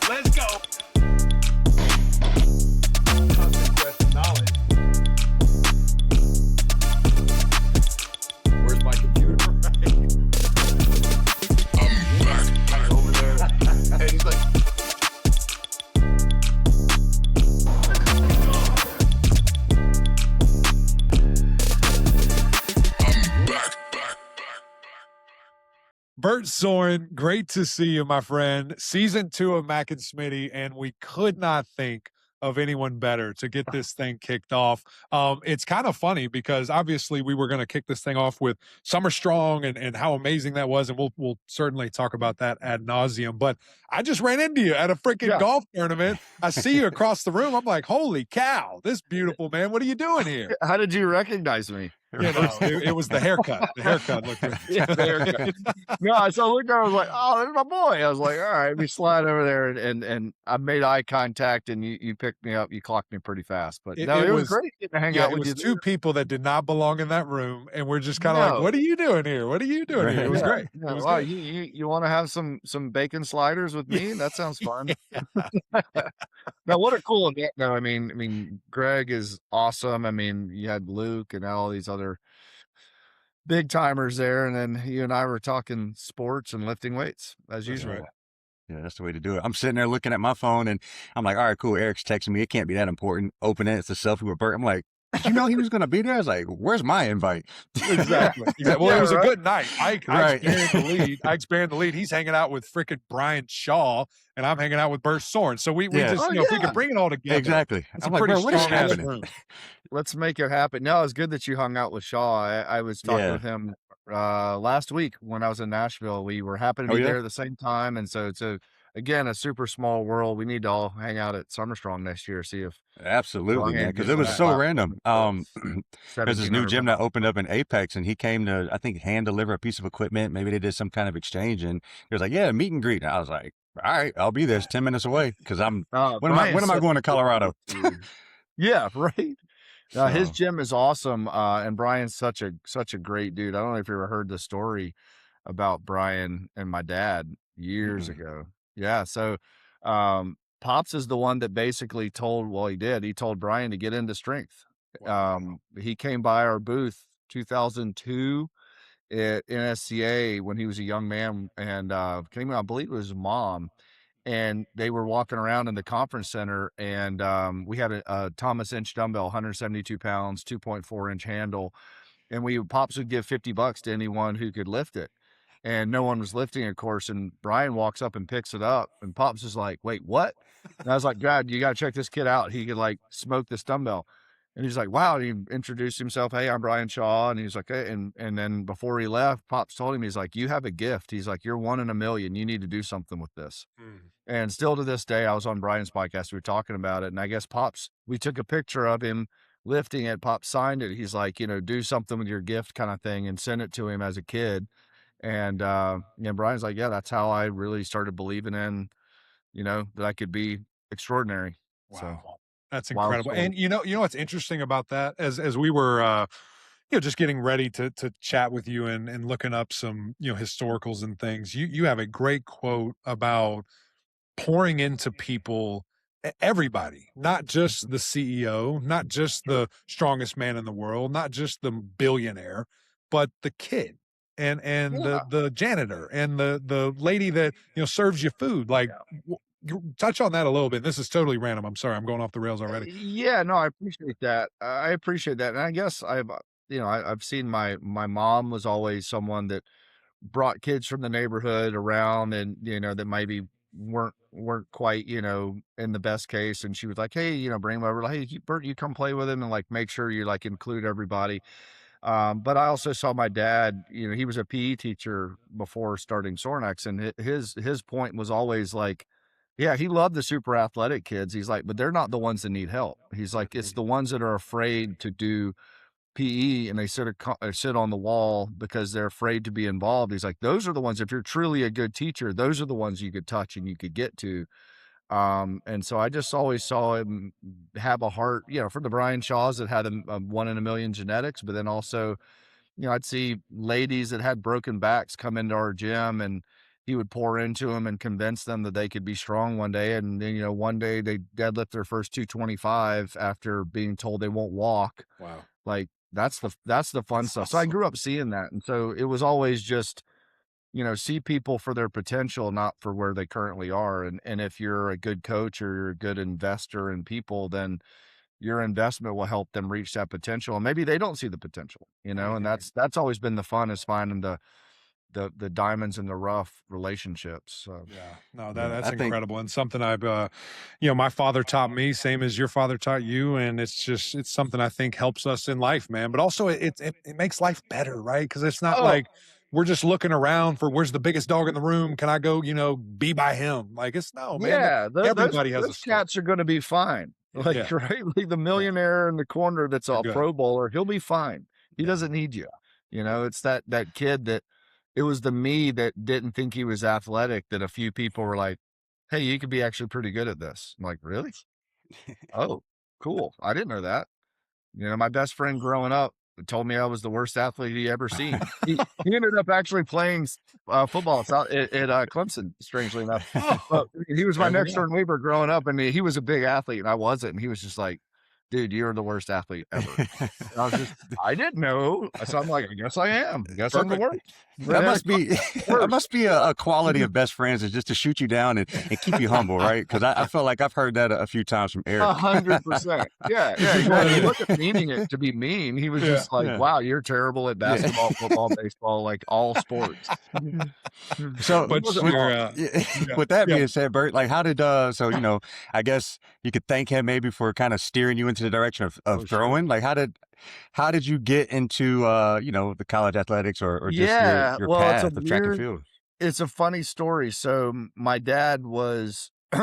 Let's go. Constant quest of knowledge. Where's my computer? Right. Over there. And he's like, Bert Sorin, great to see you, my friend. Season 2 of Mac and Smitty, and we could not think of anyone better to get this thing kicked off. It's kind of funny because obviously we were going to kick this thing off with Summer Strong and how amazing that was, and we'll certainly talk about that ad nauseum. But I just ran into you at a freaking golf tournament. I see you across the room. I'm like, holy cow, this beautiful man. What are you doing here? How did you recognize me? You know, it was the haircut. The haircut looked really The haircut. No, so I looked over, I was like, oh, there's my boy. I was like, all right, we slide over there, and I made eye contact, and you picked me up. You clocked me pretty fast. But it was great getting to hang out with you. It was two people that did not belong in that room, and we're just kind of like, what are you doing here? What are you doing here? It was great. It was great. You want to have some bacon sliders with me? That sounds fun. Now, what a cool event, though. I mean, Greg is awesome. I mean, you had Luke and all these other big timers there, and then you and I were talking sports and lifting weights as usual. Right. Yeah, that's the way to do it. I'm sitting there looking at my phone, and I'm like, all right, cool. Eric's texting me. It can't be that important. Open it. It's a selfie with Bert. I'm like, did you know he was going to be there? I was like, where's my invite? Exactly. Well, it was a good night. I experienced the lead. I experienced the lead. He's hanging out with freaking Brian Shaw, and I'm hanging out with Bert Sorin. So we just, if we could bring it all together. Exactly. It's I'm like, bro, what is happening? Let's make it happen. No, it's good that you hung out with Shaw. I was talking with him last week when I was in Nashville. We were happy to be there at the same time. And so it's again, a super small world. We need to all hang out at Summer Strong next year, see if absolutely, man, because it was so random. There's this new gym that opened up in Apex, and he came to, I think, hand deliver a piece of equipment. Maybe they did some kind of exchange, and he was like, "Yeah, meet and greet." And I was like, "All right, I'll be there. It's 10 minutes away because I'm. When am I going to Colorado?" Yeah, right. His gym is awesome, and Brian's such a great dude. I don't know if you ever heard the story about Brian and my dad years ago. Yeah, so Pops is the one that basically told Brian to get into strength. Wow. He came by our booth 2002 at NSCA when he was a young man, and came in, I believe it was his mom, and they were walking around in the conference center, and we had a Thomas inch dumbbell, 172 pounds, 2.4-inch handle, and Pops would give $50 to anyone who could lift it. And no one was lifting, of course. And Brian walks up and picks it up, and Pops is like, "Wait, what?" And I was like, "God, you got to check this kid out. He could like smoke this dumbbell." And he's like, "Wow." And he introduced himself. "Hey, I'm Brian Shaw." And he's like, "Hey." And then before he left, Pops told him, he's like, "You have a gift." He's like, "You're 1 in a million. You need to do something with this." And still to this day, I was on Brian's podcast. We were talking about it. And I guess Pops, we took a picture of him lifting it. Pops signed it. He's like, do something with your gift kind of thing, and sent it to him as a kid. And Brian's like, yeah, that's how I really started believing in, that I could be extraordinary. Wow. So that's incredible. And you know what's interesting about that, as we were just getting ready to chat with you and looking up some historicals and things, you have a great quote about pouring into people, everybody, not just the CEO, not just the strongest man in the world, not just the billionaire, but the kid. And the janitor and the lady that serves you food. Like, touch on that a little bit. This is totally random. I'm sorry, I'm going off the rails already. Yeah, no, I appreciate that. And I guess I've seen my mom was always someone that brought kids from the neighborhood around, and that maybe weren't quite in the best case, and she was like, "Hey, bring them over. Hey, Bert, you come play with him, and like make sure you like include everybody." But I also saw my dad, he was a PE teacher before starting Sorinex, and his point was always like, yeah, he loved the super athletic kids. He's like, but they're not the ones that need help. He's like, it's the ones that are afraid to do PE, and they sit on the wall because they're afraid to be involved. He's like, those are the ones, if you're truly a good teacher, those are the ones you could touch and you could get to. And so I just always saw him have a heart, for the Brian Shaws that had a 1 in a million genetics, but then also, I'd see ladies that had broken backs come into our gym, and he would pour into them and convince them that they could be strong one day. And then, one day they deadlift their first 225 after being told they won't walk. Wow. Like that's the fun stuff. So I grew up seeing that. And so it was always just, see people for their potential, not for where they currently are. And if you're a good coach or you're a good investor in people, then your investment will help them reach that potential. And maybe they don't see the potential, and that's always been the fun, is finding the diamonds in the rough relationships. So. Yeah, no, that's incredible. And something I've, my father taught me, same as your father taught you. And it's something I think helps us in life, man. But also it makes life better, right? Because it's not like we're just looking around for where's the biggest dog in the room. Can I go, be by him? Like it's man. Everybody has those cats are going to be fine. Right? Like the millionaire in the corner that's a Pro Bowler, he'll be fine. He doesn't need you. It's that kid that it was the me that didn't think he was athletic, that a few people were like, hey, you could be actually pretty good at this. I'm like, really? Oh, cool. I didn't know that. My best friend growing up told me I was the worst athlete he ever seen. He ended up actually playing football at Clemson, strangely enough. But he was my next door neighbor growing up, and he was a big athlete, and I wasn't. And he was just like, dude, you're the worst athlete ever. I didn't know. So I'm like, I guess I am. I guess I'm the worst. That must be a quality of best friends, is just to shoot you down and keep you humble, right? Because I feel like I've heard that a few times from Eric. 100%. Yeah. He wasn't meaning it to be mean. He was just like, wow, you're terrible at basketball, football, baseball, like all sports. So, with that being said, Bert, like how did, I guess you could thank him maybe for kind of steering you into the direction of throwing. Like how did you get into, the college athletics or just your path of track and field? It's a funny story. So my dad was, he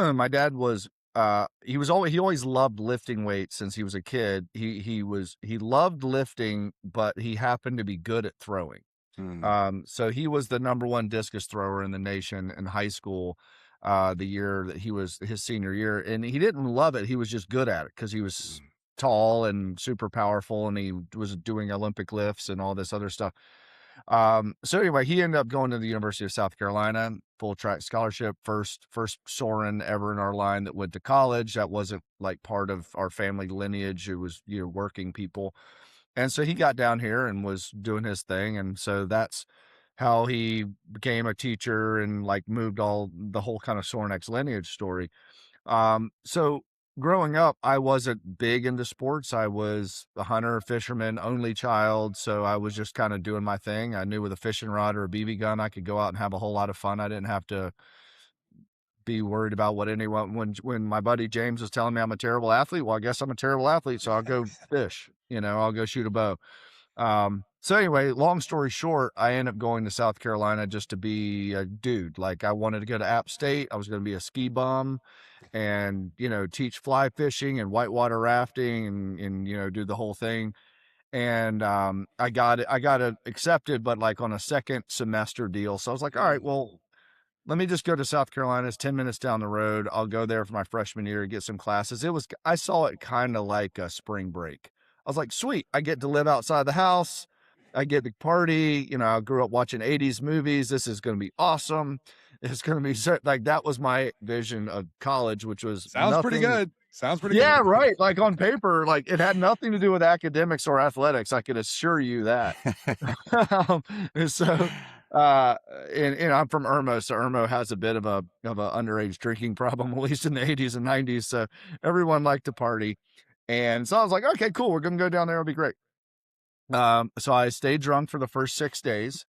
always loved lifting weights since he was a kid. He loved lifting, but he happened to be good at throwing. So he was the number one discus thrower in the nation in high school, the year that he was his senior year. And he didn't love it. He was just good at it because he was tall and super powerful, and he was doing Olympic lifts and all this other stuff. So anyway, he ended up going to the University of South Carolina, full track scholarship, first Sorin ever in our line that went to college. That wasn't like part of our family lineage. It was, working people. And so he got down here and was doing his thing. And so that's how he became a teacher and like moved the whole kind of Sorinex lineage story. So growing up, I wasn't big into sports. I was a hunter, fisherman, only child. So I was just kind of doing my thing. I knew with a fishing rod or a BB gun, I could go out and have a whole lot of fun. I didn't have to be worried about what anyone, when my buddy James was telling me I'm a terrible athlete, well, I guess I'm a terrible athlete. So I'll go fish, I'll go shoot a bow. So anyway, long story short, I ended up going to South Carolina just to be a dude. Like I wanted to go to App State. I was going to be a ski bum and, teach fly fishing and whitewater rafting and, do the whole thing. And, I got it accepted, but like on a second semester deal. So I was like, all right, well, let me just go to South Carolina. It's 10 minutes down the road. I'll go there for my freshman year and get some classes. I saw it kind of like a spring break. I was like, sweet, I get to live outside the house. I get to party. I grew up watching 80s movies. This is going to be awesome. It's going to be like, that was my vision of college, which was pretty good. Sounds pretty good. Yeah, right. Like on paper, like it had nothing to do with academics or athletics. I can assure you that. So, and I'm from Irmo. So Irmo has a bit of a underage drinking problem, at least in the 80s and 90s. So everyone liked to party. And so I was like, okay, cool. We're going to go down there. It'll be great. So I stayed drunk for the first 6 days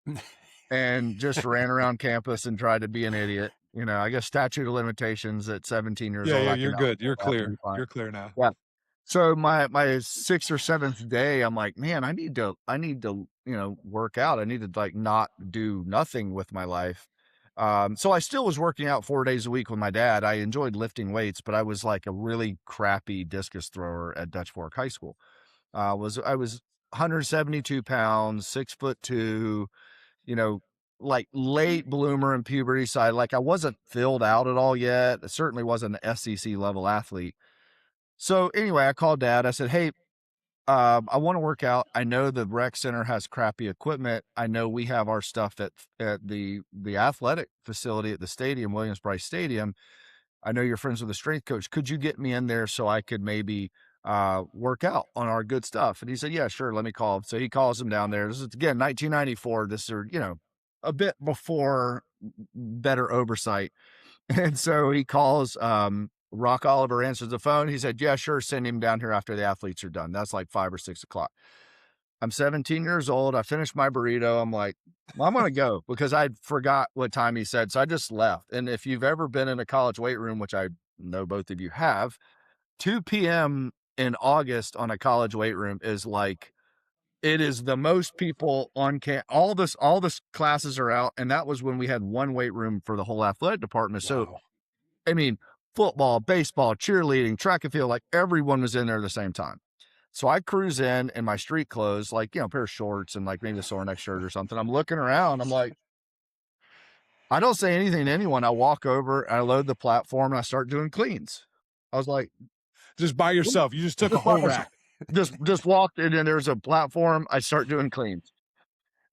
and just ran around campus and tried to be an idiot. I guess statute of limitations at 17 years old. Yeah, you're good. You're clear. You're clear now. Yeah. So my 6th or 7th day, I'm like, man, I need to, work out. I need to like not do nothing with my life. So I still was working out 4 days a week with my dad. I enjoyed lifting weights, but I was like a really crappy discus thrower at Dutch Fork High School. I was 172 pounds, 6'2", like late bloomer in puberty side. Like I wasn't filled out at all yet. I certainly wasn't an SEC level athlete. So anyway, I called Dad. I said, hey, I want to work out. I know the rec center has crappy equipment. I know we have our stuff at the athletic facility at the stadium, Williams-Brice Stadium. I know you're friends with the strength coach. Could you get me in there so I could maybe work out on our good stuff? And he said, yeah, sure. Let me call him. So he calls him down there. This is again 1994. This is, a bit before better oversight. And so he calls, Rock Oliver answers the phone. He said, yeah, sure. Send him down here after the athletes are done. That's like 5 or 6 o'clock. I'm 17 years old. I finished my burrito. I'm like, well, I'm going to go because I forgot what time he said. So I just left. And if you've ever been in a college weight room, which I know both of you have, 2 p.m. in August on a college weight room is like, it is the most people on camp. All this classes are out. And that was when we had one weight room for the whole athletic department. Wow. So, I mean, football, baseball, cheerleading, track and field, like everyone was in there at the same time. So I cruise in my street clothes, like, a pair of shorts and like maybe a Sorinex shirt or something. I'm looking around. I'm like, I don't say anything to anyone. I walk over, I load the platform and I start doing cleans. I was like, just by yourself. You just took a whole rack. Just walked in and there's a platform. I start doing cleans.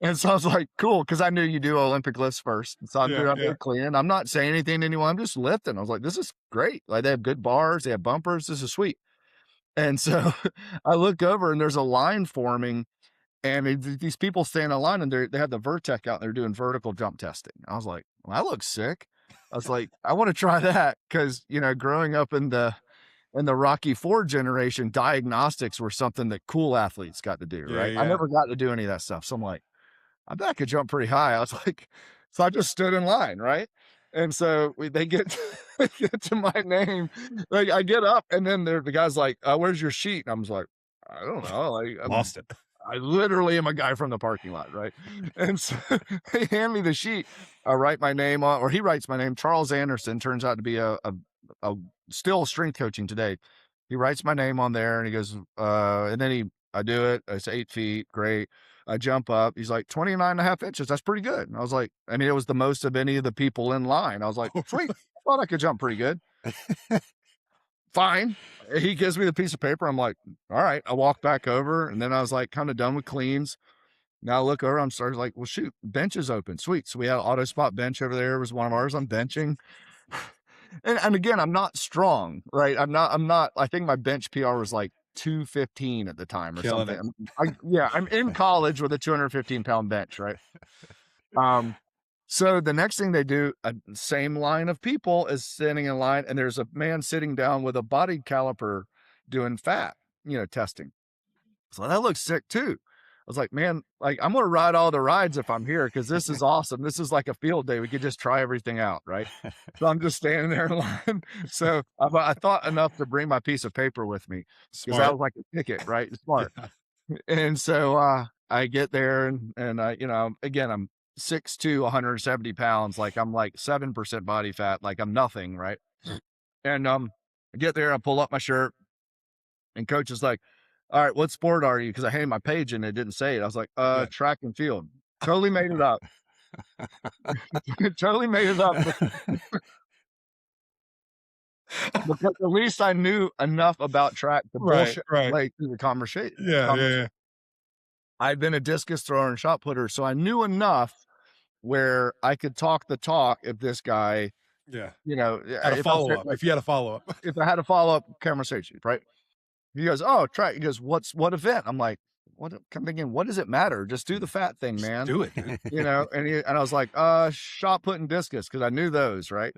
And so I was like, cool. Cause I knew you do Olympic lifts first. So I'm doing clean. I'm not saying anything to anyone. I'm just lifting. I was like, this is great. Like they have good bars. They have bumpers. This is sweet. And so I look over and there's a line forming and these people stay in a line and they have the Vertec out and they're doing vertical jump testing. I was like, well, that looks sick. I was like, I want to try that. Cause growing up in the Rocky IV generation, diagnostics were something that cool athletes got to do. Right. Yeah. I never got to do any of that stuff. So I'm like, I bet I could jump pretty high. I was like, so I just stood in line. Right. And so they get to my name. Like I get up and then the guy's like, where's your sheet? And I was like, I don't know. Like Lost it. I literally am a guy from the parking lot. Right. And so they hand me the sheet. I write my name on, or he writes my name. Charles Anderson turns out to be a still strength coaching today. He writes my name on there and he goes, and then I do it. It's 8 feet. Great. I jump up. He's like 29.5 inches. That's pretty good. And I was like, it was the most of any of the people in line. I was like, sweet. I thought I could jump pretty good. Fine. He gives me the piece of paper. I'm like, all right. I walk back over and then I was like kind of done with cleans. Now I look over, I'm starting like, well, shoot, bench is open. Sweet. So we had an auto spot bench over there. It was one of ours. I'm benching. And again, I'm not strong, right? I'm not, I think my bench PR was like 215 at the time or Killing something. I'm in college with a 215-pound bench, right? So the next thing they do, same line of people is standing in line, and there's a man sitting down with a body caliper doing fat, testing. So that looks sick too. I was like, man, like I'm going to ride all the rides if I'm here because this is awesome. This is like a field day. We could just try everything out, right? So I'm just standing there in line. So I thought enough to bring my piece of paper with me because that was like a ticket, right? Smart. Yeah. And so I get there and again, I'm 6'2", 170 pounds. Like I'm like 7% body fat. Like I'm nothing, right? And I get there, I pull up my shirt and coach is like, all right, what sport are you? Because I handed my page and it didn't say it. I was like, track and field. Totally made it up. Totally made it up. Because at least I knew enough about track to bullshit like the conversation. Yeah. I'd been a discus thrower and shot putter, so I knew enough where I could talk the talk if this guy, had a follow-up. If you had a follow-up. If I had a follow-up conversation, right? He goes, oh, track. He goes, what event? I'm like, what? I'm thinking, what does it matter? Just do the fat thing, man. Just do it, man. And I was like, shot put and discus, because I knew those, right?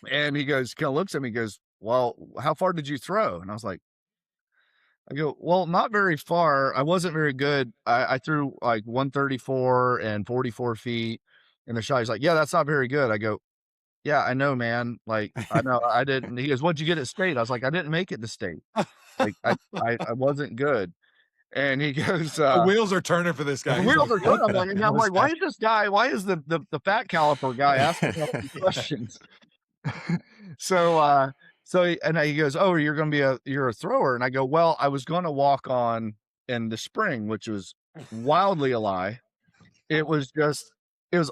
And he goes, kind of looks at me, he goes, well, how far did you throw? And I go, well, not very far. I wasn't very good. I threw like 134 and 44 feet in the shot. He's like, yeah, that's not very good. I go, yeah, I know, man. Like, I know I didn't. He goes, what'd you get at state? I was like, I didn't make it to state. Like, I wasn't good. And he goes, the wheels are turning for this guy. The wheels are turning. I'm like, why is this guy? Why is the fat caliper guy asking all these questions? So he goes, oh, you're a thrower. And I go, well, I was going to walk on in the spring, which was wildly a lie. It was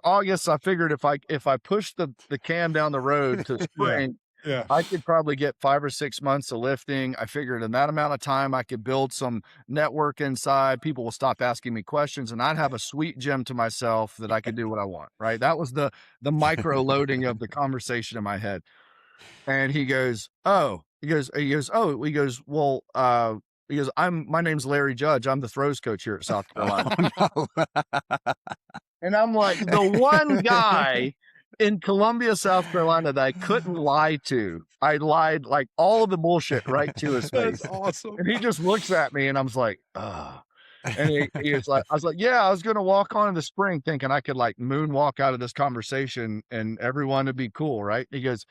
August. So I figured if I pushed the can down the road to spring, Yeah. I could probably get 5 or 6 months of lifting. I figured in that amount of time, I could build some network inside. People will stop asking me questions, and I'd have a sweet gym to myself that I could do what I want. Right. That was the micro loading of the conversation in my head. And he goes, "Oh," "Oh," "Well, my name's Larry Judge. I'm the throws coach here at South Carolina." Oh, no. And I'm like, the one guy in Columbia, South Carolina that I couldn't lie to. I lied like all of the bullshit right to his face. That's awesome. And he just looks at me and I was like, "Ugh." And he was like, I was like, "Yeah, I was going to walk on in the spring thinking I could like moonwalk out of this conversation and everyone would be cool." Right. He goes,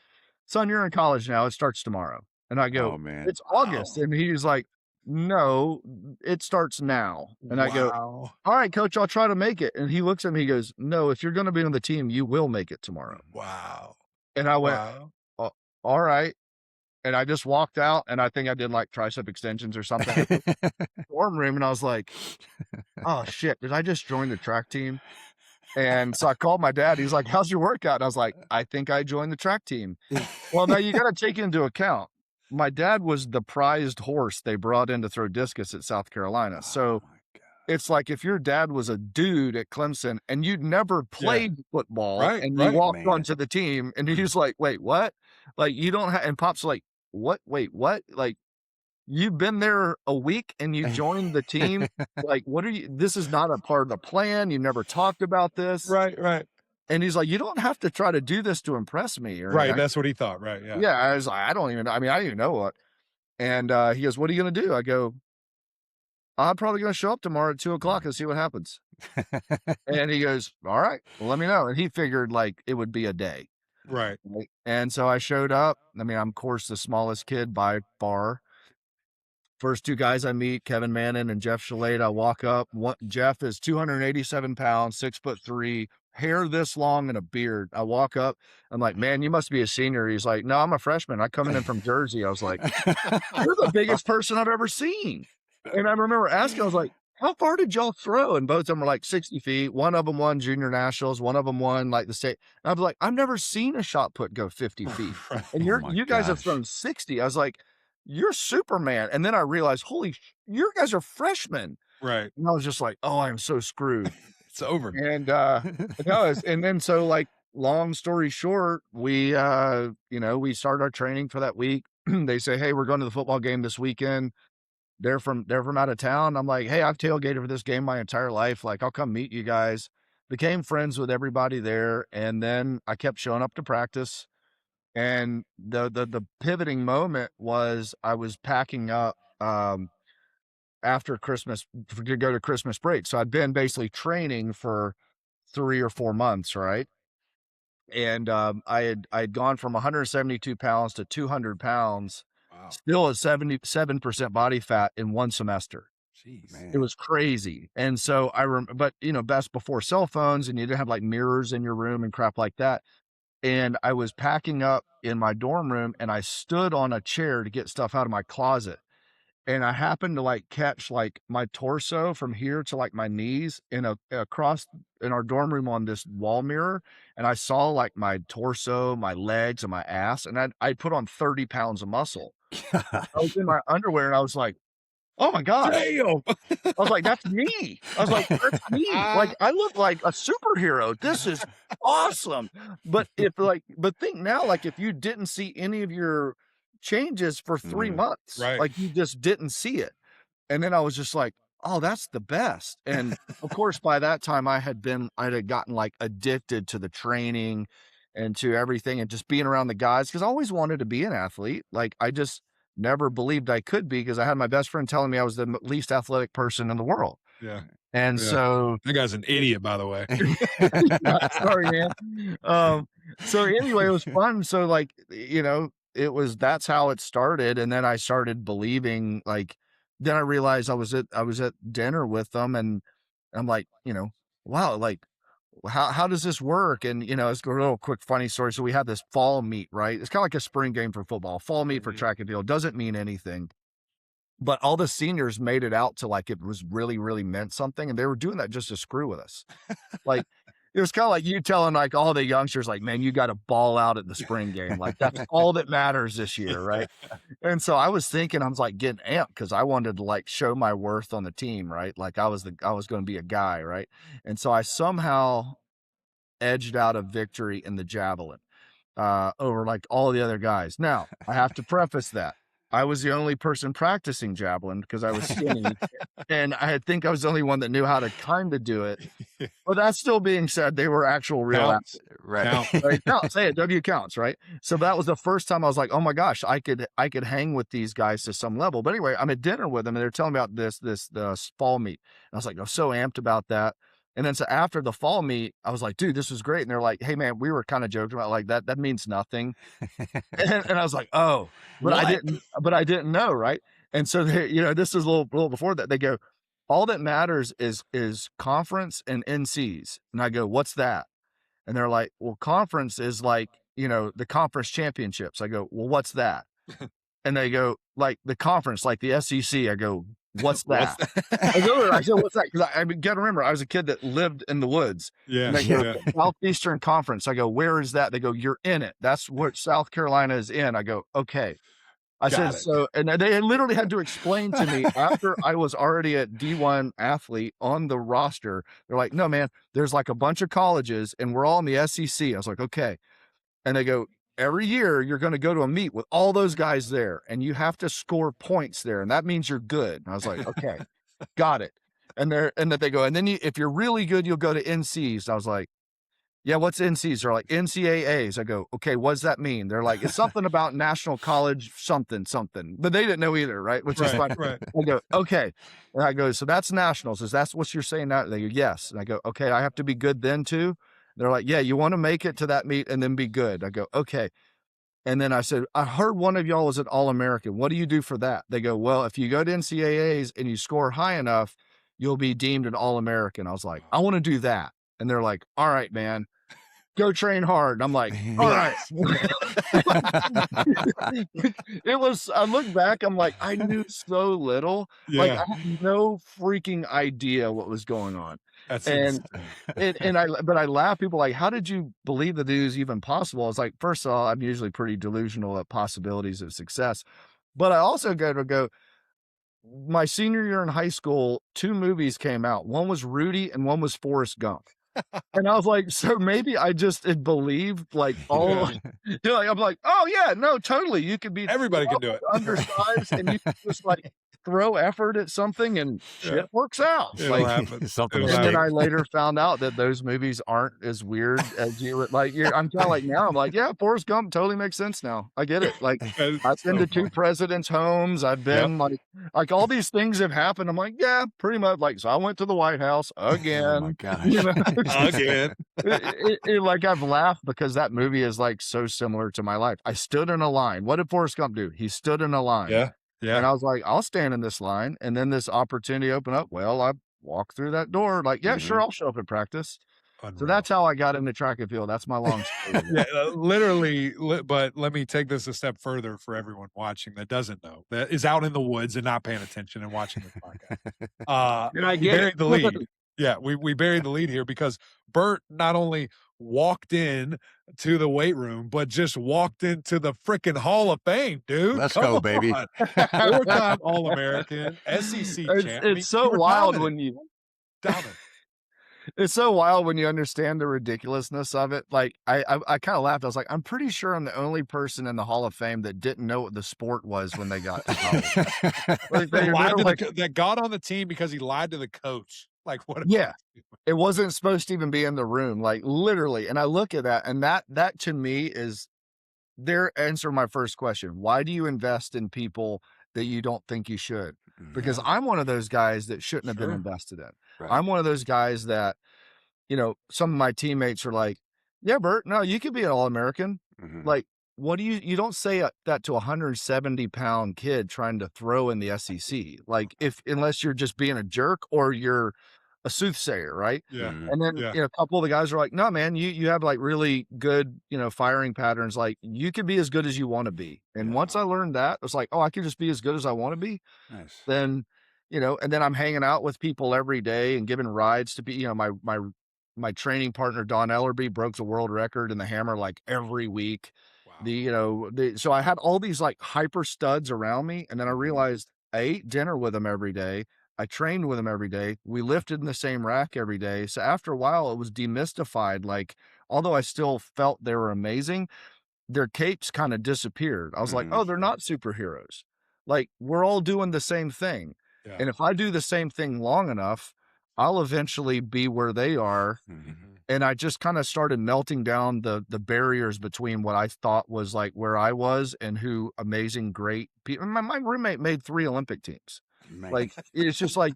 "Son, you're in college now. It starts tomorrow." And I go, Oh, man. "It's August." And he's like, "No, it starts now." And I go, Wow. "All right, coach, I'll try to make it." And he looks at me, he goes, "No, if you're going to be on the team, you will make it tomorrow." Wow. And I went, Wow. "Oh, all right." And I just walked out and I think I did like tricep extensions or something in the dorm room. And I was like, "Oh shit, did I just join the track team?" And so I called my dad. He's like, "How's your workout?" And I was like, "I think I joined the track team." Well, now you got to take into account, my dad was the prized horse they brought in to throw discus at South Carolina. So Oh, my God. it's like if your dad was a dude at Clemson and you'd never played football Right, and you right, walked man. onto the team and he's like, "Wait, what?" Like you don't have, and Pop's like, "What? Wait, what?" Like you've been there a week and you joined the team. Like, what are you? This is not a part of the plan. You never talked about this. Right, right. And he's like, "You don't have to try to do this to impress me." Or Right. anything. That's what he thought. Right. Yeah. Yeah. I was like, I don't even know what. And he goes, "What are you going to do?" I go, "I'm probably going to show up tomorrow at 2:00 and see what happens." And he goes, "All right, well, let me know." And he figured like it would be a day. Right. Right? And so I showed up. I mean, I'm of course the smallest kid by far. First two guys I meet, Kevin Mannon and Jeff Shalade. I walk up. Jeff is 287 pounds, 6'3", hair this long and a beard. I walk up. I'm like, "Man, you must be a senior." He's like, "No, I'm a freshman. I coming in from Jersey." I was like, "You're the biggest person I've ever seen." And I remember asking, I was like, "How far did y'all throw?" And both of them were like 60 feet. One of them won junior nationals. One of them won like the state. And I was like, "I've never seen a shot put go 50 feet. Right. And Oh, my you guys have gosh. thrown 60. I was like, "You're Superman." And then I realized, you guys are freshmen. Right. And I was just like, "Oh, I'm so screwed." It's over. And and then so like long story short, we we start our training for that week. They say, "Hey, we're going to the football game this weekend." They're from out of town. I'm like, "Hey, I've tailgated for this game my entire life. Like, I'll come meet you guys." Became friends with everybody there. And then I kept showing up to practice. And the pivoting moment was I was packing up after Christmas to go to Christmas break. So I'd been basically training for 3 or 4 months, right? And I had gone from 172 pounds to 200 pounds, Wow. still at 77% body fat in one semester. Jeez. It was crazy. And so but best before cell phones and you didn't have like mirrors in your room and crap like that. And I was packing up in my dorm room and I stood on a chair to get stuff out of my closet. And I happened to like catch like my torso from here to like my knees across in our dorm room on this wall mirror. And I saw like my torso, my legs and my ass. And I put on 30 pounds of muscle. I was in my underwear and I was like, "Oh my God." Damn. I was like, "That's me." I was like, "That's me." Like I look like a superhero. This is awesome. But think now, like if you didn't see any of your changes for 3 months, Right. like you just didn't see it. And then I was just like, "Oh, that's the best." And of course, by that time I had gotten like addicted to the training and to everything and just being around the guys because I always wanted to be an athlete. Like I just never believed I could be because I had my best friend telling me I was the least athletic person in the world. Yeah. And Yeah. so That guy's an idiot, by the way. sorry, man. So anyway, it was fun. So like, that's how it started. And then I started believing, like, then I realized I was at dinner with them and I'm like, wow, like, how does this work? And, it's a little quick, funny story. So we had this fall meet, right? It's kind of like a spring game for football, fall meet for track and field. Doesn't mean anything. But all the seniors made it out to like it was really, really meant something. And they were doing that just to screw with us. Like it was kind of like you telling like all the youngsters, like, man, you got to ball out at the spring game. Like that's all that matters this year. Right. And so I was thinking, I was like getting amped because I wanted to like show my worth on the team. Right. Like I was going to be a guy. Right. And so I somehow edged out a victory in the javelin over like all the other guys. Now I have to preface that I was the only person practicing javelin because I was skinny, and I think I was the only one that knew how to kind of do it. But that's still being said, they were actual real athletes. Right? Counts. Hey, W counts, right? So that was the first time I was like, oh my gosh, I could hang with these guys to some level. But anyway, I'm at dinner with them, and they're telling me about the fall meet. And I was like, I'm so amped about that. And then so after the fall meet, I was like, dude, this was great. And they're like, hey man, we were kind of joking about like that means nothing. and I was like, oh, but I didn't know. Right. And so they, this is a little before that, they go, all that matters is conference and NCs. And I go, what's that? And they're like, well, conference is like, the conference championships. I go, well, what's that? And they go, like the conference, like the SEC. I go, what's that? I said, what's that? Because I got to remember, I was a kid that lived in the woods. Yeah. And they go, Southeastern Conference. I go, where is that? They go, you're in it. That's what South Carolina is in. I go, okay. I said, so, and they literally had to explain to me after I was already a D1 athlete on the roster. They're like, no, man, there's like a bunch of colleges and we're all in the SEC. I was like, okay. And they go, every year you're going to go to a meet with all those guys there and you have to score points there. And that means you're good. And I was like, okay, got it. And that they go, and then if you're really good, you'll go to NCs. I was like, yeah, what's NCs? They're like NCAAs. I go, okay, what does that mean? They're like, it's something about National College something, but they didn't know either. Right. Which is fine. Right. I go, okay. And I go, so that's nationals. Is that what you're saying now? They go, yes. And I go, okay, I have to be good then too. They're like, yeah, you want to make it to that meet and then be good. I go, okay. And then I said, I heard one of y'all was an All-American. What do you do for that? They go, well, if you go to NCAAs and you score high enough, you'll be deemed an All-American. I was like, I want to do that. And they're like, all right, man, go train hard. And I'm like, all right. I look back, I'm like, I knew so little. Yeah. Like I had no freaking idea what was going on. That's but I laugh. People like, how did you believe that it was even possible? I was like, first of all, I'm usually pretty delusional at possibilities of success, but I also go, my senior year in high school, 2 movies came out. One was Rudy and one was Forrest Gump. And I was like, so maybe I just had believed like all, I'm like, oh yeah, no, totally. You could be, everybody can do it. Undersized and you can just like throw effort at something and shit works out. It'll like happen. Something. and then I later found out that those movies aren't as weird as you would like. I'm kind of like, now I'm like, yeah, Forrest Gump totally makes sense now. I get it. Like I've been to 2 presidents' homes. I've been like all these things have happened. I'm like, yeah, pretty much. Like, so I went to the White House again. Oh my gosh. Again. Like I've laughed because that movie is like so similar to my life. I stood in a line. What did Forrest Gump do? He stood in a line. Yeah. And I was like, I'll stand in this line. And then this opportunity opened up. Well, I walked through that door. Like, yeah, sure, I'll show up at practice. Unreal. So that's how I got into track and field. That's my long story. Literally, but let me take this a step further for everyone watching that doesn't know, that is out in the woods and not paying attention and watching this podcast. And I we get buried the lead. Yeah, we buried the lead here because Bert not only walked in to the weight room, but just walked into the freaking Hall of Fame, dude. Let's Come go, on. baby. 4-time All-American, SEC champ. It's so wild when you dominant. It's so wild when you understand the ridiculousness of it. Like I kind of laughed. I was like, I'm pretty sure I'm the only person in the Hall of Fame that didn't know what the sport was when they got to college. Like, that got on the team because he lied to the coach. Like what? Yeah, it wasn't supposed to even be in the room, like literally. And I look at that, and that to me is their answer. My first question: why do you invest in people that you don't think you should? Because I'm one of those guys that shouldn't have been invested in. Right. I'm one of those guys that, some of my teammates are like, "Yeah, Bert, no, you could be an All-American." Like, what do you don't say that to a 170-pound kid trying to throw in the SEC? Like, unless you're just being a jerk or you're a soothsayer, right? Yeah. And then a couple of the guys are like, no, man, you have like really good, firing patterns. Like you could be as good as you want to be. And once I learned that, it was like, oh, I can just be as good as I want to be. Nice. Then, and then I'm hanging out with people every day and giving rides to be, my my training partner, Don Ellerby, broke the world record in the hammer like every week. Wow. So I had all these like hyper studs around me. And then I realized I ate dinner with them every day. I trained with them every day. We lifted in the same rack every day. So after a while, it was demystified. Like, although I still felt they were amazing, their capes kind of disappeared. I was like, oh, they're not superheroes. Like, we're all doing the same thing. Yeah. And if I do the same thing long enough, I'll eventually be where they are. And I just kind of started melting down the barriers between what I thought was like where I was and who amazing, great people. My roommate made 3 Olympic teams. Man. Like, it's just like,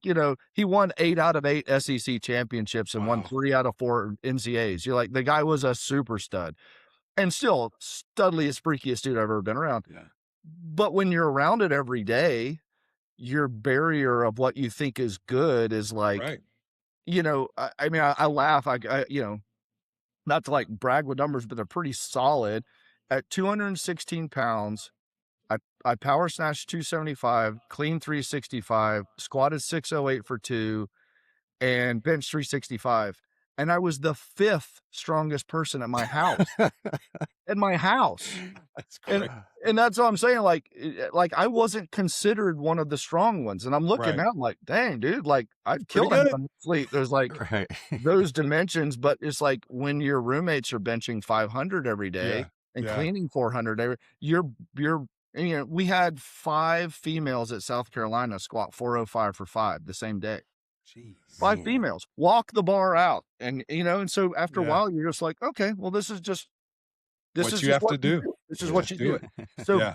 he won 8 out of 8 SEC championships and won 3 out of 4 NCAAs. You're like, the guy was a super stud. And still studliest, freakiest dude I've ever been around. Yeah. But when you're around it every day, your barrier of what you think is good is like, Right. I mean, I laugh. I not to like brag with numbers, but they're pretty solid. At 216 pounds, I power snatched 275, clean 365, squatted 608 for 2, and bench 365. And I was the 5th strongest person at my house. At my house. That's great. And that's what I'm saying. Like I wasn't considered one of the strong ones. And I'm looking now, I'm like, dang, dude, like I've killed him on the fleet. There's like those dimensions, but it's like when your roommates are benching 500 every day and cleaning 400 every, we had 5 females at South Carolina squat 405 for 5 the same day. Jeez. 5 females walk the bar out. And, and so after a while, you're just like, okay, well, this is what you have to do. This is what you do. So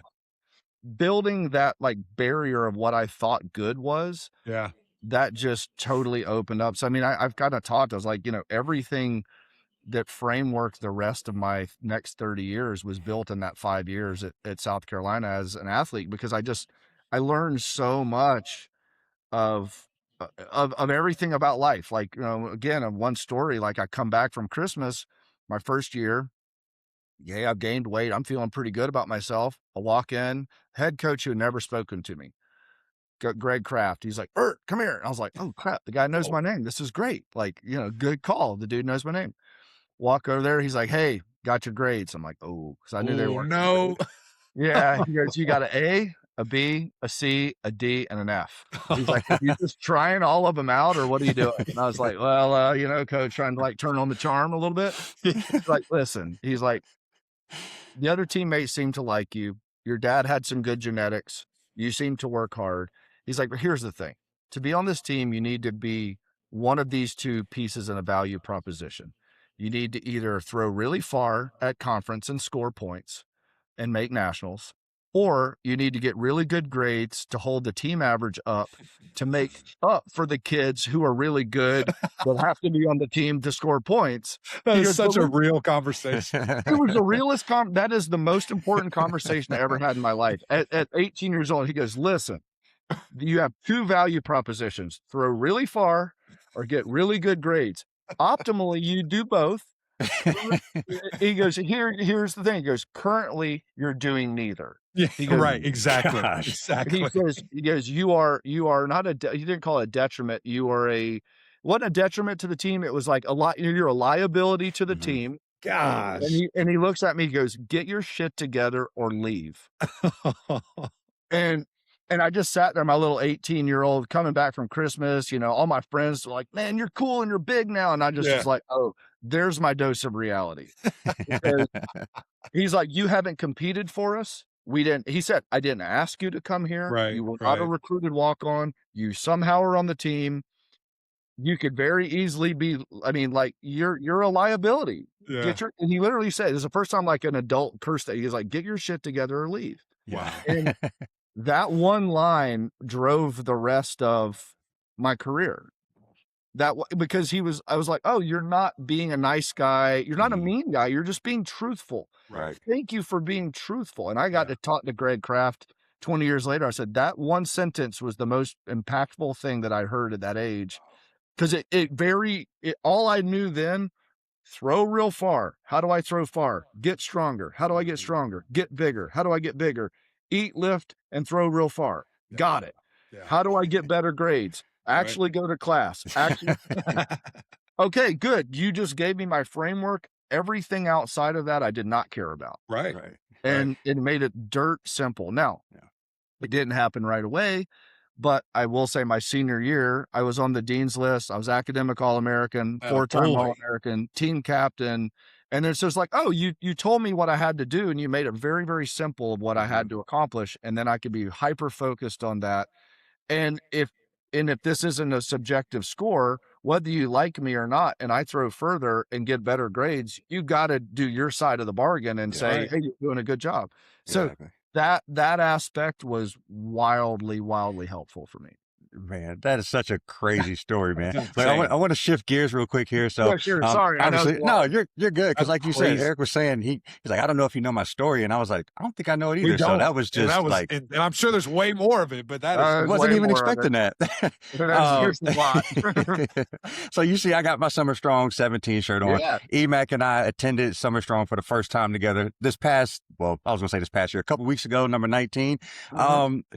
building that like barrier of what I thought good was, that just totally opened up. So, I mean, I've kind of talked, I was like, everything that frameworked the rest of my next 30 years was built in that 5 years at South Carolina as an athlete, because I learned so much of everything about life. Like, again, of one story, like I come back from Christmas, my first year. I've gained weight. I'm feeling pretty good about myself. I walk in, head coach who had never spoken to me, Greg Kraft. He's like, Bert, come here. And I was like, oh crap, the guy knows my name. This is great. Like, good call. The dude knows my name. Walk over there. He's like, hey, got your grades. I'm like, oh, because I knew they were. No. Yeah. He goes, you got an A, a B, a C, a D, and an F. He's like, are you just trying all of them out, or what are you doing? And I was like, well, coach, trying to like turn on the charm a little bit. He's like, listen, he's like, the other teammates seem to like you. Your dad had some good genetics. You seem to work hard. He's like, but here's the thing. To be on this team, you need to be one of these 2 pieces in a value proposition. You need to either throw really far at conference and score points and make nationals, or you need to get really good grades to hold the team average up to make up for the kids who are really good but have to be on the team to score points. That is such a real conversation. It was the realest that is the most important conversation I ever had in my life. At 18 years old, he goes, listen, you have 2 value propositions: throw really far or get really good grades. Optimally, you do both. He goes, here's the thing. He goes, currently you're doing neither. Yeah, he goes, right. Exactly. Exactly. He goes, you are not he didn't call it a detriment. You are wasn't a detriment to the team. It was like you're a liability to the team. Gosh. And he looks at me, he goes, get your shit together or leave. And I just sat there, my little 18-year-old coming back from Christmas, all my friends were like, man, you're cool and you're big now. And I just was like, oh, there's my dose of reality. He's like, you haven't competed for us. He said, I didn't ask you to come here. Right, you were not a recruited walk-on. You somehow are on the team. You could very easily be, I mean, like you're a liability. Yeah. And he literally said, this is the first time like an adult cursed that. He's like, get your shit together or leave. Wow. And that one line drove the rest of my career. Because I was like, oh, you're not being a nice guy. You're not a mean guy. You're just being truthful. Right. Thank you for being truthful. And I got to talk to Greg Kraft 20 years later. I said, that one sentence was the most impactful thing that I heard at that age. Because all I knew then, throw real far. How do I throw far? Get stronger. How do I get stronger? Get bigger. How do I get bigger? Eat, lift, and throw real far. Got it. How do I get better grades? Actually go to class. Actually, Okay, good. You just gave me my framework. Everything outside of that, I did not care about. Right. And it made it dirt simple. Now, it didn't happen right away, but I will say my senior year, I was on the dean's list. I was academic All-American, 4-time All-American, team captain. And it's just like, oh, you told me what I had to do, and you made it very, very simple of what I had to accomplish. And then I could be hyper-focused on that. And if this isn't a subjective score, whether you like me or not, and I throw further and get better grades, you got to do your side of the bargain and say, hey, you're doing a good job. So that aspect was wildly helpful for me. Man, that is such a crazy story, man. Like, I want to shift gears real quick here. So, sure. Sorry, obviously, no, you're good. Cause like you said, Eric was saying, he's like, I don't know if you know my story. And I was like, I don't think I know it either. So that was just and I'm sure there's way more of it, but that is, wasn't even expecting that. Here's a lot. So you see, I got my Summer Strong 17 shirt on. Yeah. EMAC and I attended Summer Strong for the first time together this past year, a couple weeks ago, number 19.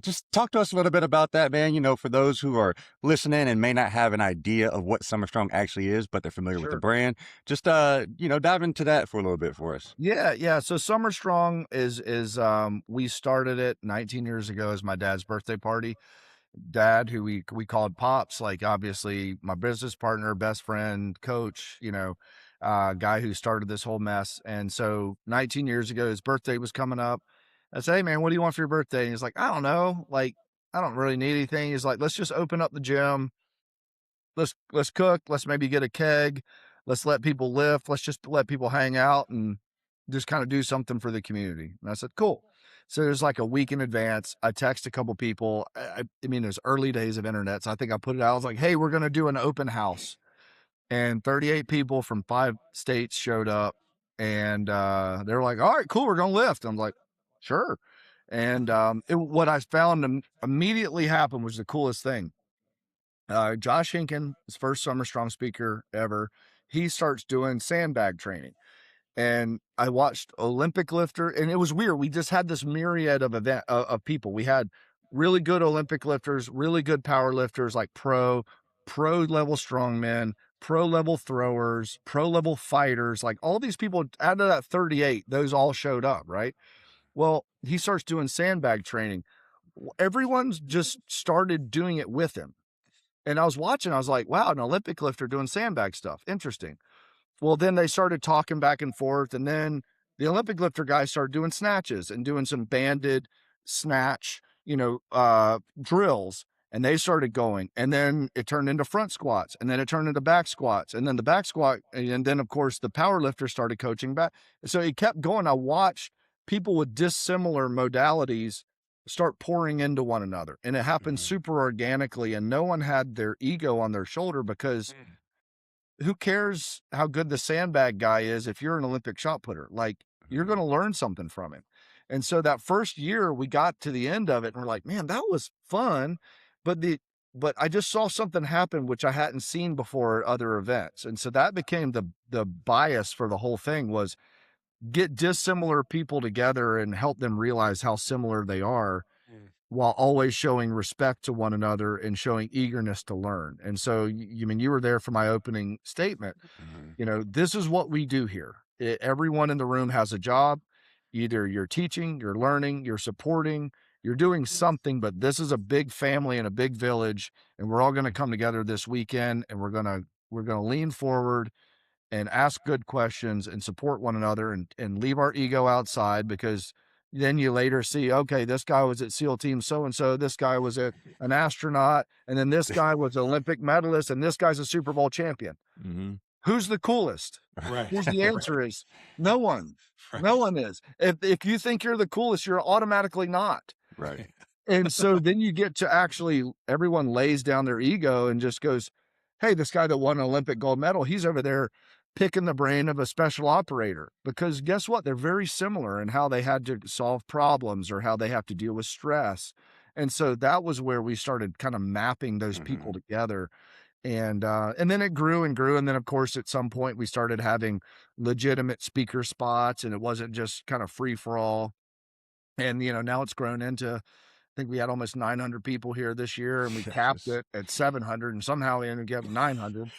Just talk to us a little bit about that, man. You know, for those who are listening and may not have an idea of what Summer Strong actually is, but they're familiar with the brand, just dive into that for a little bit for us. Yeah. So Summer Strong is we started it 19 years ago as my dad's birthday party. Dad, who we called Pops, like obviously my business partner, best friend, coach, guy who started this whole mess. And so 19 years ago, his birthday was coming up. I said, hey man, what do you want for your birthday? And he's like, I don't know. Like, I don't really need anything. He's like, let's just open up the gym. Let's cook. Let's maybe get a keg. Let's let people lift. Let's just let people hang out and just kind of do something for the community. And I said, cool. So there's like a week in advance. I text a couple people. I mean, there's early days of internet. So I think I put it out. I was like, hey, we're going to do an open house. And 38 people from 5 states showed up. And they were like, all right, cool. We're going to lift. I'm like, sure. And what I found immediately happened was the coolest thing. Josh Hinken, his first Summer Strong speaker ever, he starts doing sandbag training. And I watched Olympic lifter, and it was weird. We just had this myriad of people. We had really good Olympic lifters, really good power lifters, like pro level strongmen, pro level throwers, pro level fighters. Like all these people out of that 38, those all showed up, right? Well, he starts doing sandbag training. Everyone's just started doing it with him. And I was watching, I was like, wow, an Olympic lifter doing sandbag stuff. Interesting. Well, then they started talking back and forth. And then the Olympic lifter guys started doing snatches and doing some banded snatch, drills. And they started going. And then it turned into front squats. And then it turned into back squats. And then the back squat. And then, of course, the power lifter started coaching back. So it kept going. I watched people with dissimilar modalities start pouring into one another. And it happened super organically. And no one had their ego on their shoulder because who cares how good the sandbag guy is if you're an Olympic shot putter? Like, you're going to learn something from him. And so that first year we got to the end of it and we're like, man, that was fun. But I just saw something happen which I hadn't seen before at other events. And so that became the bias for the whole thing, was get dissimilar people together and help them realize how similar they are, while always showing respect to one another and showing eagerness to learn. And so, you were there for my opening statement. This is what we do here. Everyone in the room has a job. Either you're teaching, you're learning, you're supporting, you're doing something, but this is a big family and a big village. And we're all going to come together this weekend, and we're going to lean forward and ask good questions and support one another and leave our ego outside, because then you later see, okay, this guy was at SEAL team so-and-so, this guy was an astronaut, and then this guy was an Olympic medalist, and this guy's a Super Bowl champion. Who's the coolest? Right. Here's the answer is no one. Right. No one is. If you think you're the coolest, you're automatically not. Right. And so then you get to actually, everyone lays down their ego and just goes, hey, this guy that won an Olympic gold medal, he's over there picking the brain of a special operator, because guess what? They're very similar in how they had to solve problems or how they have to deal with stress. And so that was where we started kind of mapping those people together. And then it grew and grew. And then of course, at some point we started having legitimate speaker spots, and it wasn't just kind of free for all. And, now it's grown into think we had almost 900 people here this year, and we capped it at 700, and somehow we ended up 900.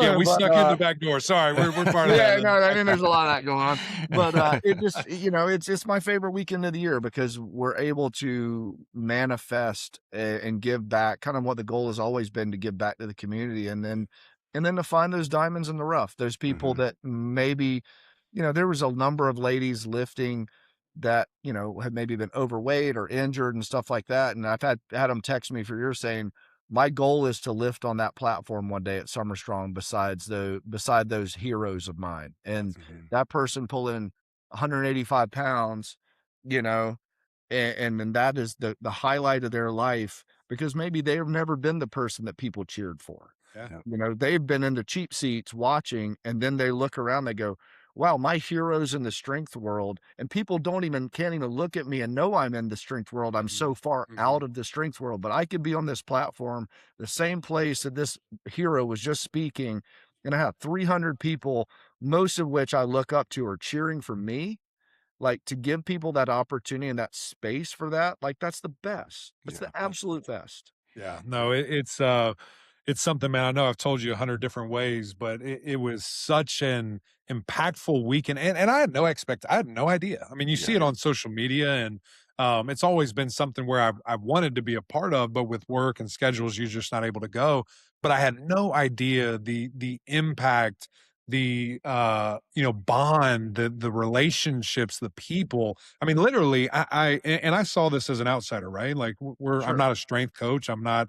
Yeah, we snuck in the back door. Sorry, we're part of that. Yeah, no, I mean, there's a lot of that going on, but it just, it's my favorite weekend of the year because we're able to manifest and give back. Kind of what the goal has always been, to give back to the community, and then to find those diamonds in the rough. Those people that maybe, there was a number of ladies lifting that had maybe been overweight or injured and stuff like that, and I've had them text me for years saying, my goal is to lift on that platform one day at Summer Strong beside those heroes of mine. And that person pulling 185 pounds, and then that is the highlight of their life, because maybe they've never been the person that people cheered for. Yeah. They've been in the cheap seats watching, and then they look around, they go, wow, my heroes in the strength world, and people can't even look at me and know I'm in the strength world. I'm so far out of the strength world, but I could be on this platform, the same place that this hero was just speaking, and I have 300 people, most of which I look up to, are cheering for me. Like, to give people that opportunity and that space for that, like, that's the best. It's the absolute best. Yeah, no, it's something, man. I know I've told you 100 different ways, but it was such an impactful weekend, and I had no idea. I mean, you see it on social media, and it's always been something where I've wanted to be a part of, but with work and schedules, you're just not able to go. But I had no idea the impact, the bond, the relationships, the people. I mean, literally, I saw this as an outsider, right? Like, I'm not a strength coach. I'm not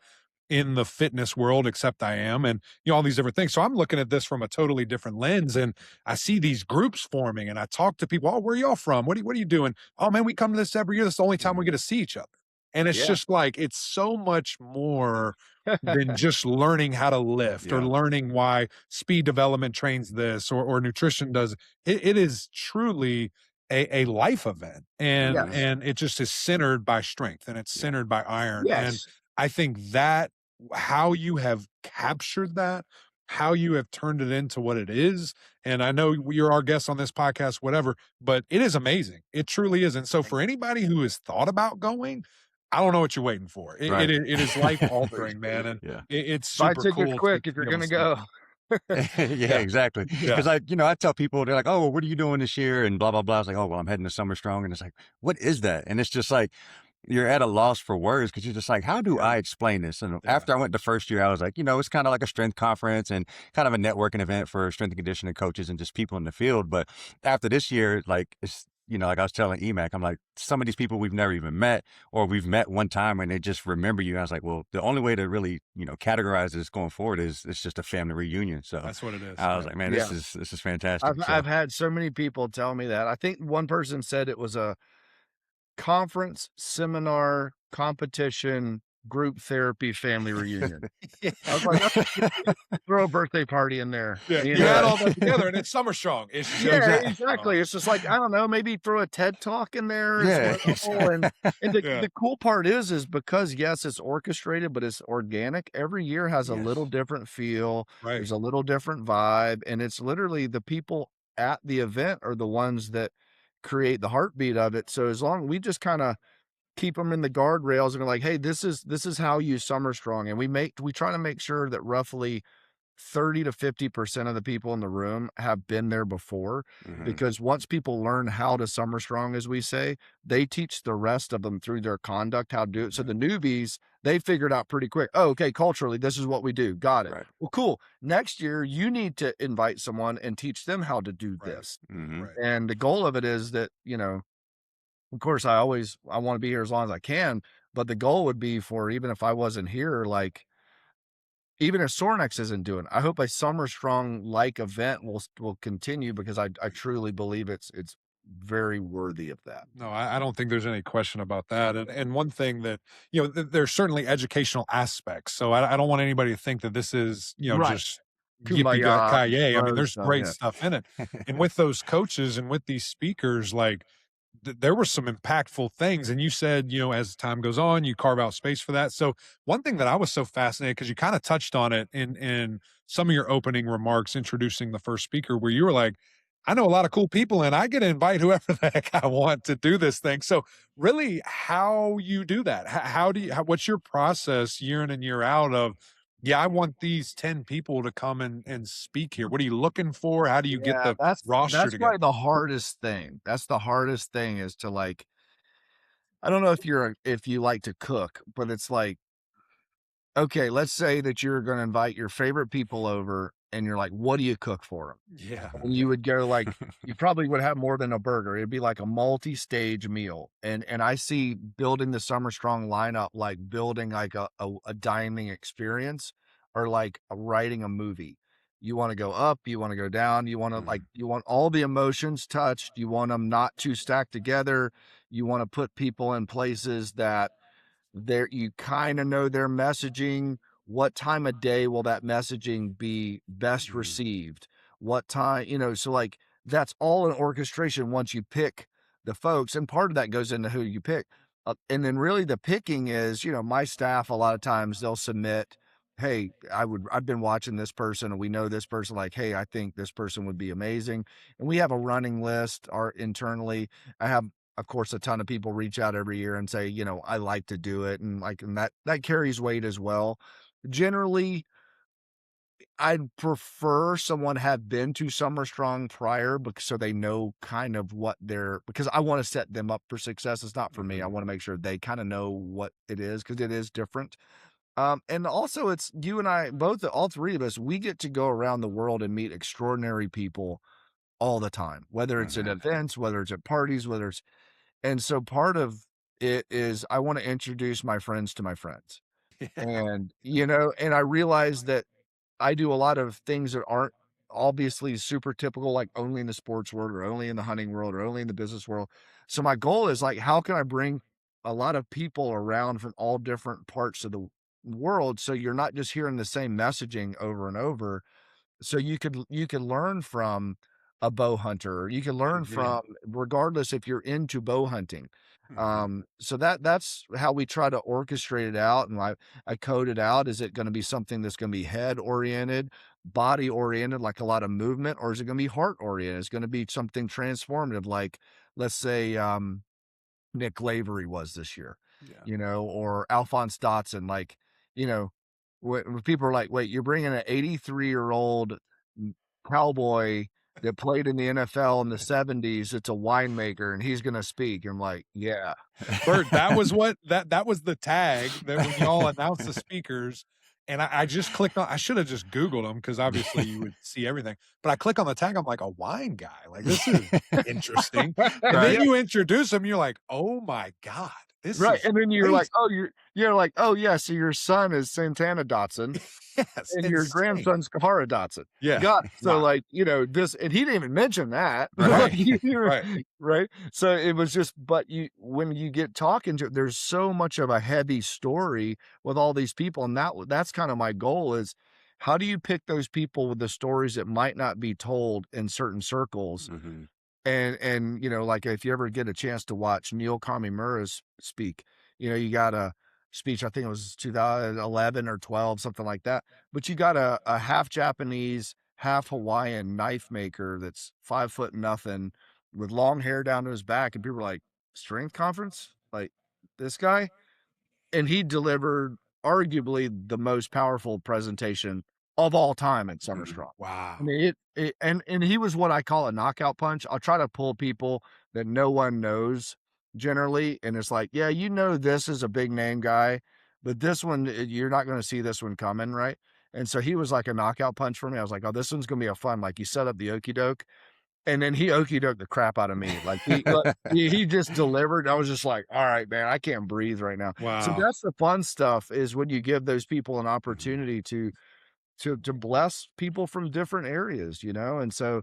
in the fitness world, except I am, and all these different things. So I'm looking at this from a totally different lens, and I see these groups forming, and I talk to people. Oh, where are y'all from? What are you doing? Oh man, we come to this every year. This is the only time we get to see each other. And it's just like, it's so much more than just learning how to lift or learning why speed development trains this or nutrition does. It is truly a life event, and it just is centered by strength, and it's centered by iron. And I think that how you have captured that, how you have turned it into what it is. And I know you're our guest on this podcast, whatever, but it is amazing. It truly is. And so for anybody who has thought about going, I don't know what you're waiting for. It is life altering, man. And it's super buy tickets cool quick if you're going to go. Exactly. Because I tell people, they're like, oh, well, what are you doing this year? And blah, blah, blah. I was like, oh, well, I'm heading to Summer Strong. And it's like, what is that? And it's just like, you're at a loss for words, because you're just like, how do I explain this? And after I went the first year, I was like, it's kind of like a strength conference and kind of a networking event for strength and conditioning coaches and just people in the field. But after this year, like, it's, like I was telling EMAC, I'm like, some of these people we've never even met, or we've met one time and they just remember you. And I was like, well, the only way to really, categorize this going forward is it's just a family reunion. So that's what it is. I was like, man, this is fantastic. I've had so many people tell me that. I think one person said it was a conference, seminar, competition, group therapy, family reunion. I was like, throw a birthday party in there. You had all that together, and it's Summer Strong. Exactly. It's just like, I don't know, maybe throw a TED talk in there. And the cool part is because it's orchestrated, but it's organic. Every year has a little different feel. Right. There's a little different vibe, and it's literally the people at the event are the ones that create the heartbeat of it. So as long we just kind of keep them in the guardrails and be like, hey, this is how you Summer Strong. And we try to make sure that roughly 30 to 50% of the people in the room have been there before, because once people learn how to Summer Strong, as we say, they teach the rest of them through their conduct how to do it. So the newbies, they figured out pretty quick, oh, okay, culturally, this is what we do. Got it. Right. Well, cool. Next year, you need to invite someone and teach them how to do this. And the goal of it is that, of course, I want to be here as long as I can, but the goal would be for, even if I wasn't here, like, even if Sorinex isn't doing it, I hope a Summer Strong like event will continue, because I truly believe it's very worthy of that. No, I don't think there's any question about that. And one thing that, there's certainly educational aspects. So I don't want anybody to think that this is, just yippee-ki-yay. I mean, there's great stuff in it. And with those coaches and with these speakers, like, there were some impactful things. And you said, as time goes on, you carve out space for that. So one thing that I was so fascinated, because you kind of touched on it in some of your opening remarks, introducing the first speaker, where you were like, I know a lot of cool people and I get to invite whoever the heck I want to do this thing. So really how you do that? What's your process year in and year out of, yeah, I want these 10 people to come and speak here. What are you looking for? How do you get Yeah, the roster that's together? probably the hardest thing. That's the hardest thing is to like, I don't know if you like to cook, but it's like, okay, let's say that you're going to invite your favorite people over and you're like, what do you cook for them? Yeah. And you would go like, you probably would have more than a burger. It'd be like a multi-stage meal. And I see building the Summer Strong lineup like building like a dining experience or like writing a movie. You want to go up, you want to go down, you want to like, you want all the emotions touched, you want them not too stacked together, you want to put people in places that there you kind of know their messaging. What time of day will that messaging be best received? What time, so like that's all an orchestration once you pick the folks. And part of that goes into who you pick. And then really the picking is, my staff, a lot of times they'll submit, hey, I've been watching this person and we know this person, like, hey, I think this person would be amazing. And we have a running list internally. I have, of course, a ton of people reach out every year and say, I like to do it. And that carries weight as well. Generally, I'd prefer someone have been to Summer Strong prior so they know kind of because I want to set them up for success. It's not for me. I want to make sure they kind of know what it is because it is different. And also it's you and I, all three of us, we get to go around the world and meet extraordinary people all the time, whether it's at events, whether it's at parties, and so part of it is I want to introduce my friends to my friends. Yeah. And, and I realize that I do a lot of things that aren't obviously super typical, like only in the sports world or only in the hunting world or only in the business world. So my goal is like, how can I bring a lot of people around from all different parts of the world? So you're not just hearing the same messaging over and over, so you could learn from a bow hunter, or you can learn from, regardless if you're into bow hunting. So that's how we try to orchestrate it out. And I code it out. Is it going to be something that's going to be head oriented, body oriented, like a lot of movement, or is it going to be heart oriented? It's going to be something transformative, like let's say, Nick Lavery was this year, or Alphonse Dotson, like, when people are like, wait, you're bringing an 83-year-old cowboy that played in the NFL in the 70s. It's a winemaker and he's going to speak. I'm like, yeah. Bert, that was the tag that when y'all announced the speakers, and I just clicked on, I should have just Googled them because obviously you would see everything, but I click on the tag. I'm like, a wine guy. Like, this is interesting. And then you introduce him. You're like, oh my God. This is And then you're crazy. like, oh, you're like, oh yeah. So your son is Santana Dotson. Yes, and your grandson's Kahara Dotson. Yeah. So like, this, and he didn't even mention that. Right. Right. So it was just, but when you get talking to, there's so much of a heavy story with all these people. And that's kind of my goal is how do you pick those people with the stories that might not be told in certain circles? And like if you ever get a chance to watch Neil Kamimura speak, you got a speech, I think it was 2011 or 12, something like that. But you got a half Japanese, half Hawaiian knife maker that's 5 foot nothing with long hair down to his back. And people were like, strength conference? Like this guy? And he delivered arguably the most powerful presentation of all time at Summer Strong. Wow. I mean, and he was what I call a knockout punch. I'll try to pull people that no one knows generally. And it's like, yeah, this is a big name guy, but this one, you're not going to see this one coming. Right. And so he was like a knockout punch for me. I was like, oh, this one's going to be a fun, like you set up the okey doke. And then he okey doked the crap out of me. Like he just delivered. I was just like, all right, man, I can't breathe right now. Wow. So that's the fun stuff is when you give those people an opportunity to bless people from different areas, and so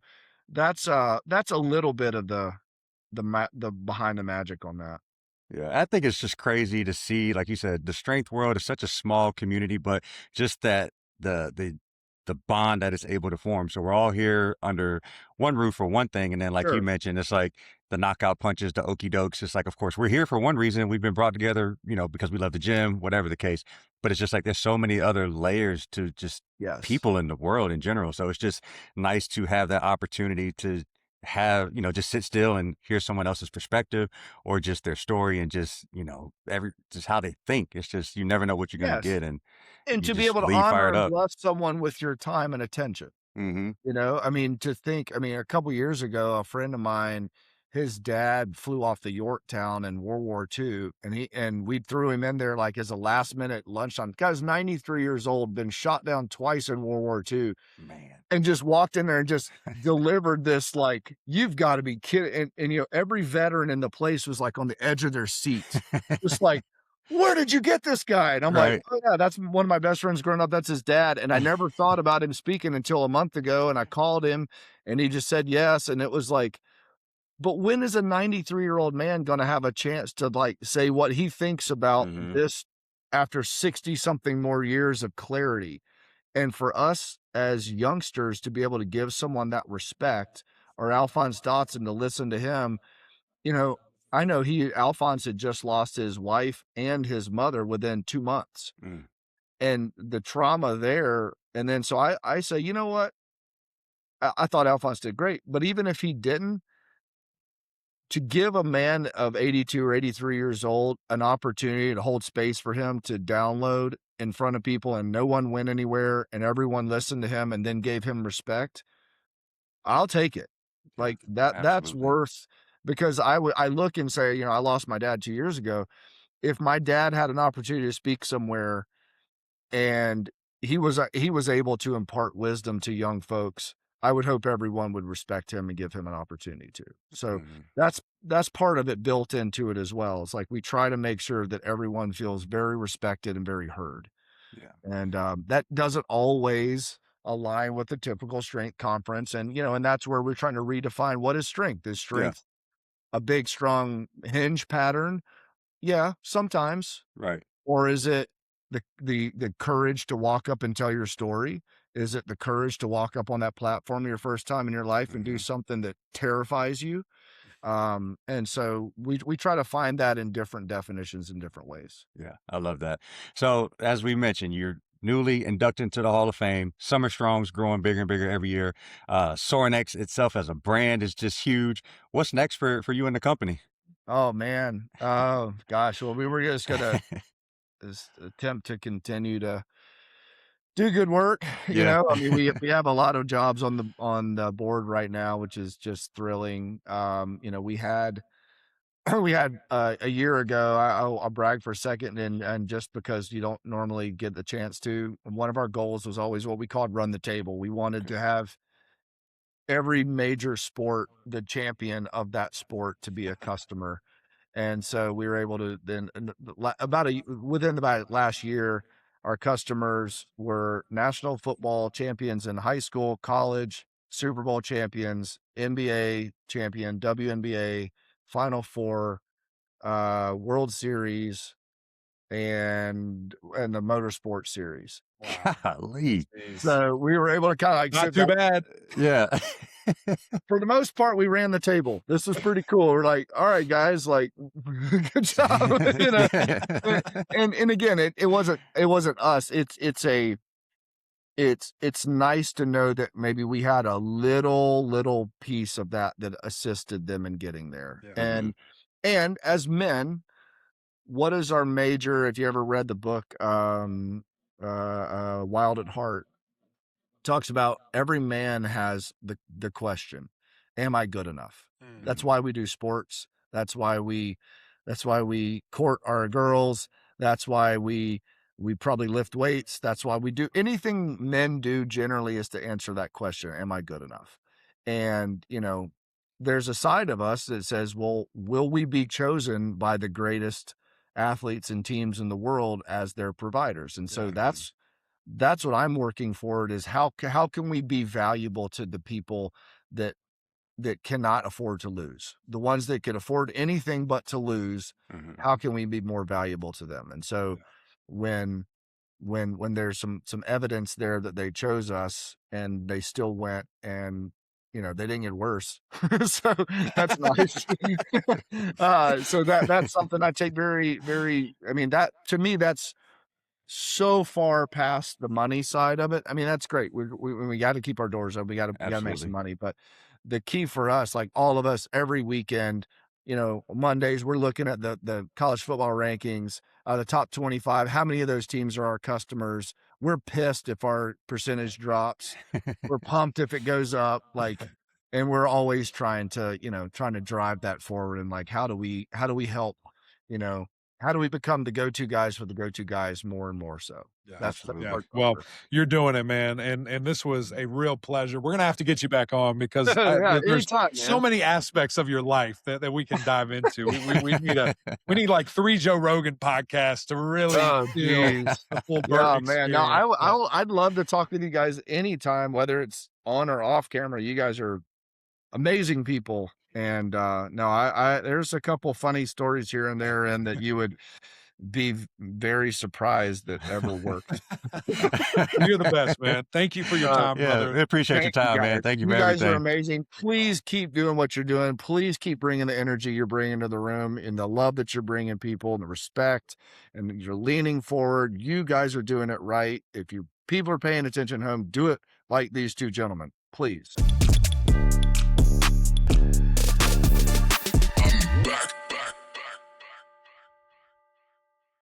that's a little bit of the behind the magic on that. Yeah, I think it's just crazy to see, like you said, the strength world is such a small community, but just that the bond that it's able to form. So we're all here under one roof for one thing, and then like you mentioned, it's like the knockout punches, the okey dokes. It's like, of course, we're here for one reason. We've been brought together, because we love the gym, whatever the case. But it's just like there's so many other layers to just people in the world in general. So it's just nice to have that opportunity to have, just sit still and hear someone else's perspective or just their story and just, just how they think. It's just, you never know what you're going to Yes. get. And And you to be just able to leave honor fired and up. bless someone with your time and attention. Mm-hmm. I mean, a couple years ago, a friend of mine, his dad flew off the Yorktown in World War II, and we threw him in there like as a last minute lunchtime. Guy's 93 years old, been shot down twice in World War II, Man. and just walked in there and just delivered this, like, you've got to be kidding. And every veteran in the place was like on the edge of their seats, just like, where did you get this guy? And I'm like, Right. oh yeah, that's one of my best friends growing up. That's his dad. And I never thought about him speaking until a month ago. And I called him and he just said yes. And it was like, but when is a 93-year-old man going to have a chance to like say what he thinks about Mhm. this after 60 something more years of clarity? And for us as youngsters to be able to give someone that respect, or Alphonse Dotson to listen to him, I know Alphonse had just lost his wife and his mother within 2 months. Mm. And the trauma there. And then, so I say, you know what? I thought Alphonse did great, but even if he didn't, to give a man of 82 or 83 years old an opportunity to hold space for him to download in front of people and no one went anywhere and everyone listened to him and then gave him respect, I'll take it. Like that's Absolutely. worth, because I look and say, I lost my dad 2 years ago. If my dad had an opportunity to speak somewhere and he was able to impart wisdom to young folks, I would hope everyone would respect him and give him an opportunity to. So Mhm. that's part of it built into it as well. It's like we try to make sure that everyone feels very respected and very heard. Yeah. And that doesn't always align with the typical strength conference. And, and that's where we're trying to redefine what is strength. Is strength a big, strong hinge pattern? Yeah, sometimes. Right. Or is it the courage to walk up and tell your story? Is it the courage to walk up on that platform your first time in your life and do Mhm. something that terrifies you? And so we try to find that in different definitions in different ways. Yeah, I love that. So as we mentioned, you're newly inducted into the Hall of Fame. Summer Strong's growing bigger and bigger every year. Sorinex itself as a brand is just huge. What's next for you and the company? Oh man. Oh gosh. Well, we were just gonna attempt to continue to do good work. Yeah. I mean, we have a lot of jobs on the board right now, which is just thrilling. We had a year ago. I'll brag for a second, and just because you don't normally get the chance to, one of our goals was always what we called run the table. We wanted to have every major sport, the champion of that sport, to be a customer. And so we were able to then, within about last year, our customers were national football champions in high school, college, Super Bowl champions, NBA champion, WNBA, Final Four, World Series, and the Motorsport Series. Golly. So we were able to kind of like Not too bad. Yeah. for the most part, we ran the table. This was pretty cool. We're like, all right, guys, like, good job. And again, it wasn't us. It's nice to know that maybe we had a little piece of that assisted them in getting there. Yeah. And as men, what is our major? If you ever read the book, Wild at Heart, talks about every man has the question, am I good enough? That's why we do sports. That's why we court our girls. That's why we probably lift weights. That's why we do anything men do generally, is to answer that question, am I good enough? And there's a side of us that says, well, will we be chosen by the greatest athletes and teams in the world as their providers? And so that's what I'm working forward, is how can we be valuable to the people that cannot afford to lose, the ones that can afford anything but to lose. Mhm. How can we be more valuable to them? And so when there's some evidence there that they chose us and they still went, and they didn't get worse. So that's nice. So that's something I take very, very, I mean, that to me, that's so far past the money side of it. I mean, that's great. We got to keep our doors open. We got to make some Absolutely. money, but the key for us, like all of us every weekend, Mondays, we're looking at the college football rankings, the top 25. How many of those teams are our customers? We're pissed if our percentage drops. We're pumped if it goes up. And we're always trying to drive that forward. And like, how do we help, how do we become the go-to guys for the go-to guys more and more so? Yeah, That's the yeah. part. Well, you're doing it, man, and this was a real pleasure. We're gonna have to get you back on because Yeah, there's anytime, so man. many aspects of your life that we can dive into. We need like 3 Joe Rogan podcasts to really Oh, feel geez. the full Bert Yeah, man. No, experience. I'd love to talk with you guys anytime, whether it's on or off camera. You guys are amazing people. And no, I there's a couple funny stories here and there, and that you would be very surprised that ever worked. You're the best, man. Thank you for your time, Yeah, brother. we appreciate your Thank you, time, man. guys. Thank you You for guys are everything. amazing. Please keep doing what you're doing. Please keep bringing the energy you're bringing to the room, and the love that you're bringing people, and the respect, and you're leaning forward. You guys are doing it right. If people are paying attention at home, do it like these two gentlemen, please.